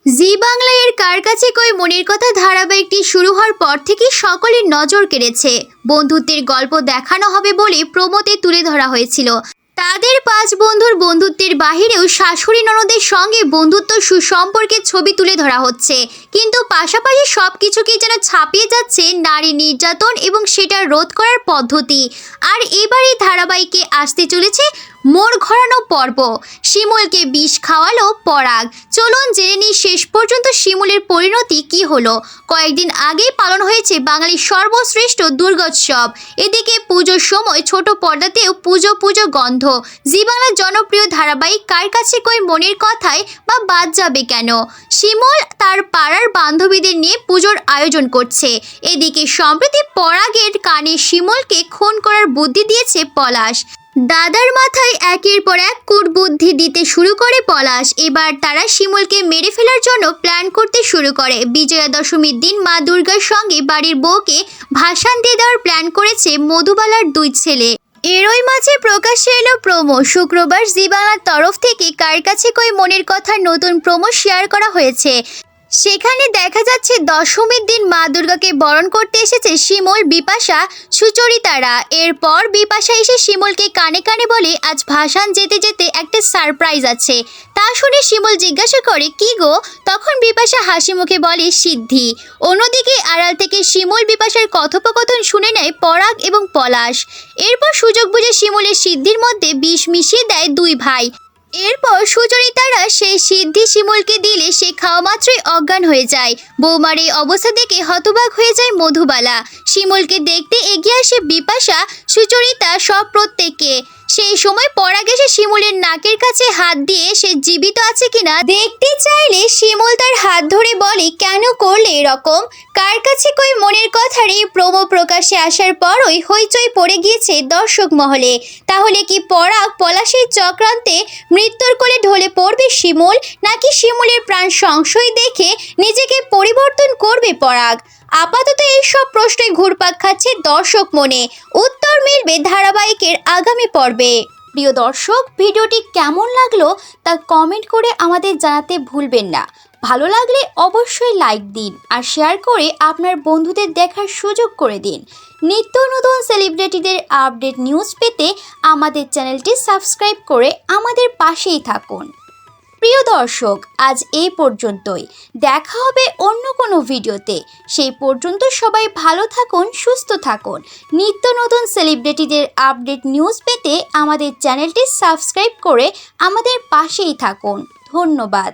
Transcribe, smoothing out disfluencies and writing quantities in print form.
জি বাংলায় এর কার কাছে কই মনের কথা ধারাবাহিকটি শুরু হওয়ার পর থেকে সকলের নজর কেড়েছে। বন্ধুত্বের গল্প দেখানো হবে বলে প্রোমোতে তুলে ধরা হয়েছিল। তাদের 5 বন্ধুর বন্ধুত্বের বাহিরেও শাশুড়ি ননদের সঙ্গে বন্ধুত্ব সুসম্পর্কের ছবি তুলে ধরা হচ্ছে, কিন্তু পাশাপাশি সব কিছুকেই যেন ছাপিয়ে যাচ্ছে নারী নির্যাতন এবং সেটা রোধ করার পদ্ধতি। আর এবার এই ধারাবাহিকে আসতে চলেছে মোড় ঘোরানো পর্ব। শিমুলকে বিষ খাওয়ালো পরাগ। চলুন জেনে নিই শেষ পর্যন্ত শিমুলের পরিণতি কি হলো। কয়েকদিন আগেই পালন হয়েছে বাঙালির সর্বশ্রেষ্ঠ দুর্গোৎসব। এদিকে পুজোর সময় ছোট পর্দাতেও পুজো পুজো গন্ধ। জি বাংলার জনপ্রিয় ধারাবাহিক কার কাছে কই মনের কথায় বা বাদ যাবে কেন। শিমুল তার পাড়ার বান্ধবীদের নিয়ে পুজোর আয়োজন করছে। এদিকে সম্প্রতি পরাগের কানে শিমুলকে খুন করার বুদ্ধি দিয়েছে পলাশ। দাদার মাথায় একের পর এক কূটবুদ্ধি দিতে শুরু করে পলাশ। এবার তারা শিমুলকে মেরে ফেলার জন্য প্ল্যান করতে শুরু করে। বিজয়া দশমীর দিন মা দুর্গার সঙ্গে বাড়ির বউকে ভাসান দিয়ে দেওয়ার প্ল্যান করেছে মধুবালার 2 ছেলে। এরই মাঝে প্রকাশ্যে এলো প্রোমো। শুক্রবার জি বাংলার তরফ থেকে কার কাছে কই মনের কথার নতুন প্রোমো শেয়ার করা হয়েছে। সেখানে দেখা যাচ্ছে দশমীর দিন মা দুর্গাকে বরণ করতে এসেছে শিমুল, বিপাশা, সুচরিতারা। এরপর বিপাশা এসে শিমুলকে কানে কানে বলে আজ ভাসান যেতে যেতে একটা সারপ্রাইজ আছে। তা শুনে শিমুল জিজ্ঞাসা করে কি গো? তখন বিপাশা হাসি মুখে বলে সিদ্ধি। অন্যদিকে আড়াল থেকে শিমুল বিপাশার কথোপকথন শুনে নেয় পরাগ এবং পলাশ। এরপর সুযোগ বুঝে শিমুলের সিদ্ধির মধ্যে বিষ মিশিয়ে দেয় 2 ভাই। এরপর সুচরিতারা সেই সিদ্ধি শিমুলকে দিলে সে খাওয়া মাত্রই অজ্ঞান হয়ে যায়। বৌমার এই অবস্থা দেখে হতবাক হয়ে যায় মধুবালা। শিমুলকে দেখতে এগিয়ে আসে বিপাশা, সুচরিতা সব প্রত্যেকে। সেই সময় পরাগ এসে শিমুলের নাকের কাছে হাত দিয়ে সে জীবিত আছে কিনা দেখতে চাইলে শিমুল তার হাত ধরে বলে কেন করলে এরকম? কার কাছে কই মনের কথার এই প্রোমো প্রকাশ্যে আসার পরই হইচই পড়ে গিয়েছে দর্শক মহলে। তাহলে কি পরাগ পলাশের চক্রান্তে মৃত্যুর কোলে ঢলে পড়বে শিমুল, নাকি শিমুলের প্রাণ সংশয় দেখে নিজেকে পরিবর্তন করবে পরাগ? আপাতত এইসব প্রশ্নই ঘুরপাক খাচ্ছে দর্শক মনে। উত্তর মিলবে ধারাবাহিকের আগামী পর্বে। প্রিয় দর্শক, ভিডিওটি কেমন লাগলো তা কমেন্ট করে আমাদের জানাতে ভুলবেন না। ভালো লাগলে অবশ্যই লাইক দিন আর শেয়ার করে আপনার বন্ধুদের দেখার সুযোগ করে দিন। নিত্য নতুন সেলিব্রিটিদের আপডেট নিউজ পেতে আমাদের চ্যানেলটি সাবস্ক্রাইব করে আমাদের পাশেই থাকুন। প্রিয় দর্শক, আজ এই পর্যন্তই। দেখা হবে অন্য কোনো ভিডিওতে। সেই পর্যন্ত সবাই ভালো থাকুন, সুস্থ থাকুন। নিত্য নতুন সেলিব্রিটিদের আপডেট নিউজ পেতে আমাদের চ্যানেলটি সাবস্ক্রাইব করে আমাদের পাশেই থাকুন। ধন্যবাদ।